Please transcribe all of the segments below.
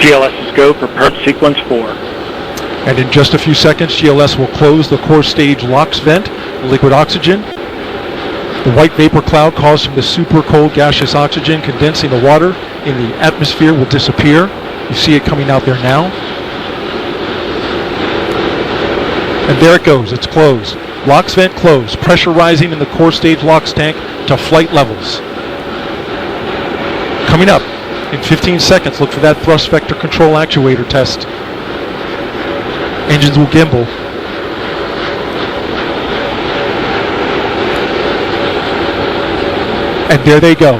GLS is go for purge sequence 4. And in just a few seconds, GLS will close the core stage LOX vent, liquid oxygen. The white vapor cloud caused from the super cold gaseous oxygen condensing the water in the atmosphere will disappear. You see it coming out there now. And there it goes, it's closed. LOX vent closed, pressure rising in the core stage LOX tank to flight levels. Coming up in 15 seconds, look for that thrust vector control actuator test. Engines will gimbal. And there they go.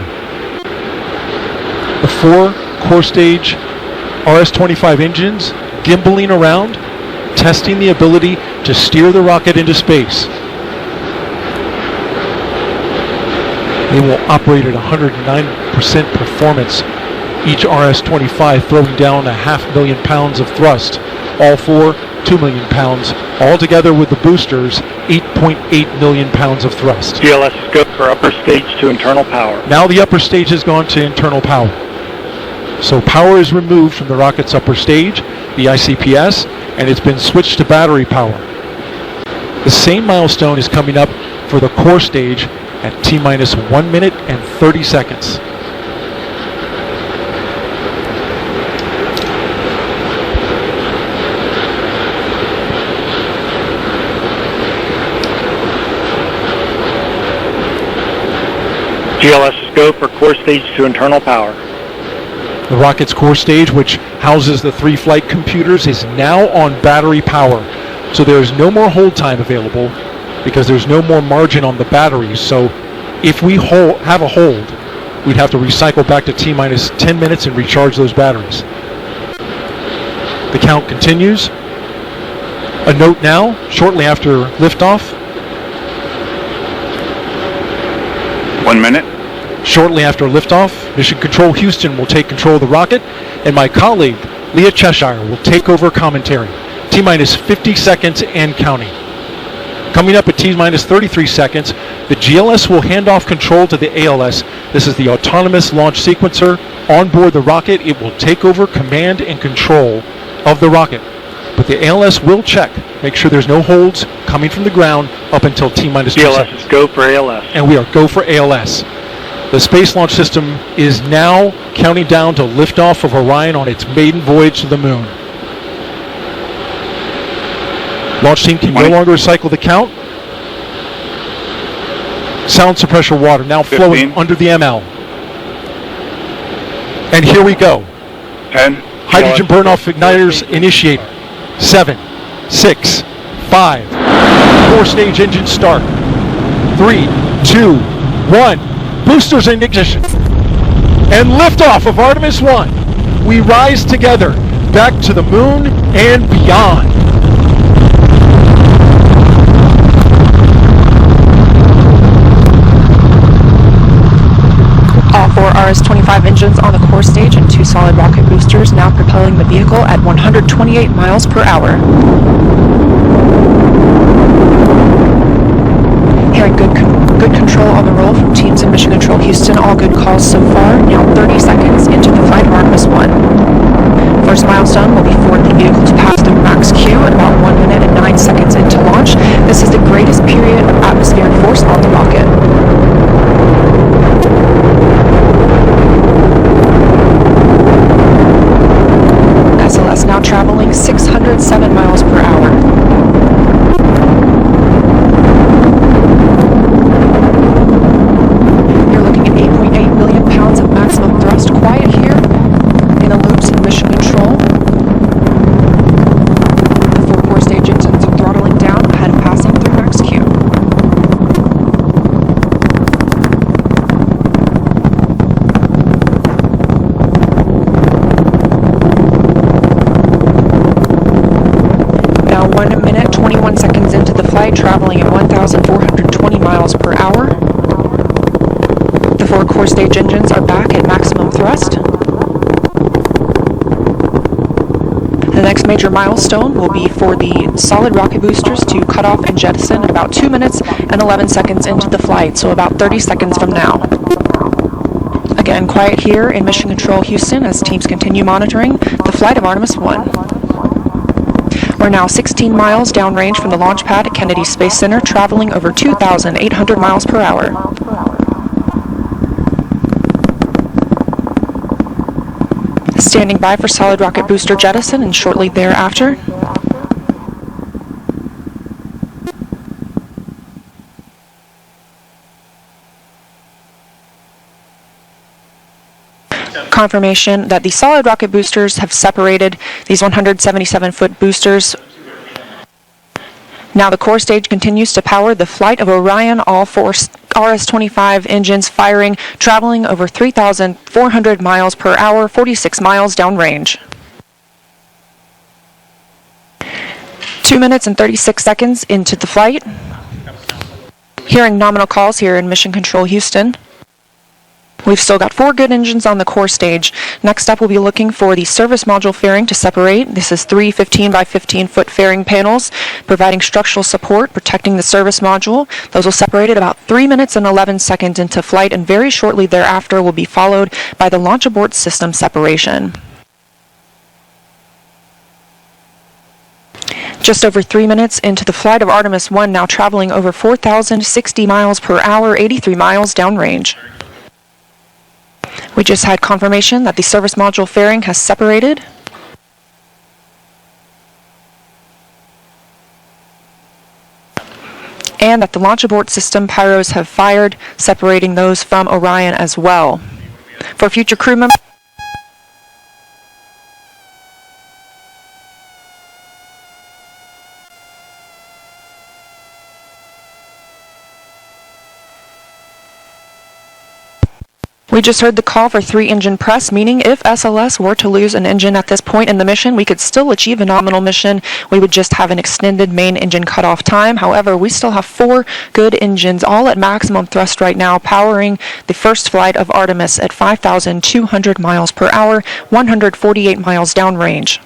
The 4 core stage RS-25 engines gimbaling around, testing the ability to steer the rocket into space. They will operate at 109% performance. Each RS-25 throwing down 500,000 pounds of thrust. All 4, 2 million pounds. All together with the boosters, 8.8 million pounds of thrust. GLS is go for upper stage to internal power. Now the upper stage has gone to internal power. So power is removed from the rocket's upper stage, the ICPS, and it's been switched to battery power. The same milestone is coming up for the core stage at T-minus 1 minute and 30 seconds. GLS is go for core stage to internal power. The rocket's core stage, which houses the 3 flight computers, is now on battery power. So there is no more hold time available because there's no more margin on the batteries. So if we have a hold, we'd have to recycle back to T-minus 10 minutes and recharge those batteries. The count continues. A note now, shortly after liftoff. 1 minute. Shortly after liftoff, Mission Control Houston will take control of the rocket, and my colleague, Leah Cheshire, will take over commentary. T-minus 50 seconds and counting. Coming up at T-minus 33 seconds, the GLS will hand off control to the ALS. This is the autonomous launch sequencer. On board the rocket, it will take over command and control of the rocket. But the ALS will check, make sure there's no holds coming from the ground up until T-minus 2 seconds. GLS is go for ALS. And we are go for ALS. The Space Launch System is now counting down to liftoff of Orion on its maiden voyage to the moon. Launch team can no longer cycle the count. Sound suppressor water now 15. Flowing under the ML. And here we go. 10. Hydrogen burn-off igniters initiated. 7, 6, 5. 4-stage engine start. 3, 2, 1. Boosters in ignition. And liftoff of Artemis 1. We rise together back to the moon and beyond. All 4 RS-25 engines on the core stage and 2 solid rocket boosters now propelling the vehicle at 128 miles per hour. Hearing good control on the roll from teams in Mission Control Houston. All good calls so far. Now 30 seconds into the flight of Artemis 1. First milestone will be for the vehicle to pass through max Q at about 1 minute and 9 seconds into launch. This is the greatest period of atmospheric force on the rocket. SLS now traveling 607 miles per hour. Traveling at 1,420 miles per hour. The 4 core stage engines are back at maximum thrust. The next major milestone will be for the solid rocket boosters to cut off and jettison at about 2 minutes and 11 seconds into the flight, so about 30 seconds from now. Again, quiet here in Mission Control Houston as teams continue monitoring the flight of Artemis 1. We're now 16 miles downrange from the launch pad at Kennedy Space Center, traveling over 2,800 miles per hour. Standing by for solid rocket booster jettison and shortly thereafter. Confirmation that the solid rocket boosters have separated, these 177-foot boosters. Now the core stage continues to power the flight of Orion, all four RS-25 engines firing, traveling over 3,400 miles per hour, 46 miles downrange. 2 minutes and 36 seconds into the flight. Hearing nominal calls here in Mission Control Houston. We've still got 4 good engines on the core stage. Next up, we'll be looking for the service module fairing to separate. This is 3 15 by 15 foot fairing panels, providing structural support, protecting the service module. Those will separate at about 3 minutes and 11 seconds into flight, and very shortly thereafter will be followed by the launch abort system separation. Just over 3 minutes into the flight of Artemis 1, now traveling over 4,060 miles per hour, 83 miles downrange. We just had confirmation that the service module fairing has separated. And that the launch abort system pyros have fired, separating those from Orion as well. For future crew members, we just heard the call for 3-engine press, meaning if SLS were to lose an engine at this point in the mission, we could still achieve a nominal mission. We would just have an extended main engine cutoff time. However, we still have 4 good engines, all at maximum thrust right now, powering the first flight of Artemis at 5,200 miles per hour, 148 miles downrange.